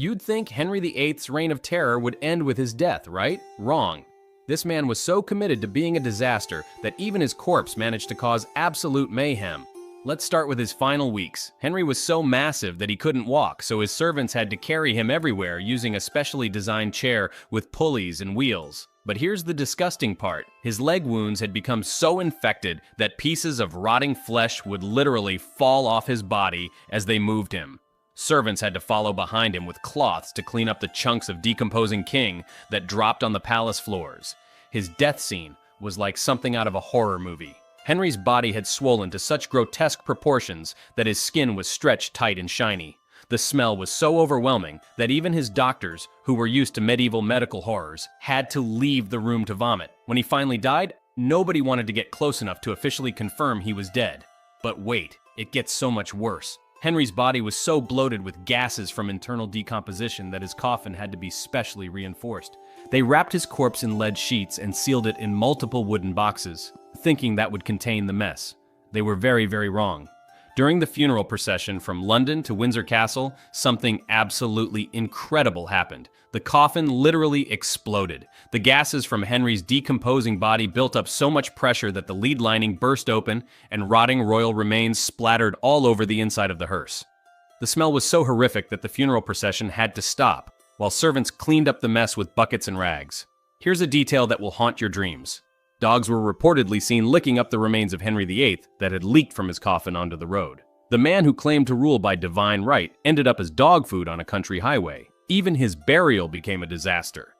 You'd think Henry VIII's reign of terror would end with his death, right? Wrong. This man was so committed to being a disaster that even his corpse managed to cause absolute mayhem. Let's start with his final weeks. Henry was so massive that he couldn't walk, so his servants had to carry him everywhere using a specially designed chair with pulleys and wheels. But here's the disgusting part. His leg wounds had become so infected that pieces of rotting flesh would literally fall off his body as they moved him. Servants had to follow behind him with cloths to clean up the chunks of decomposing king that dropped on the palace floors. His death scene was like something out of a horror movie. Henry's body had swollen to such grotesque proportions that his skin was stretched tight and shiny. The smell was so overwhelming that even his doctors, who were used to medieval medical horrors, had to leave the room to vomit. When he finally died, nobody wanted to get close enough to officially confirm he was dead. But wait, it gets so much worse. Henry's body was so bloated with gases from internal decomposition that his coffin had to be specially reinforced. They wrapped his corpse in lead sheets and sealed it in multiple wooden boxes, thinking that would contain the mess. They were very, very wrong. During the funeral procession from London to Windsor Castle, something absolutely incredible happened. The coffin literally exploded. The gases from Henry's decomposing body built up so much pressure that the lead lining burst open and rotting royal remains splattered all over the inside of the hearse. The smell was so horrific that the funeral procession had to stop, while servants cleaned up the mess with buckets and rags. Here's a detail that will haunt your dreams. Dogs were reportedly seen licking up the remains of Henry VIII that had leaked from his coffin onto the road. The man who claimed to rule by divine right ended up as dog food on a country highway. Even his burial became a disaster.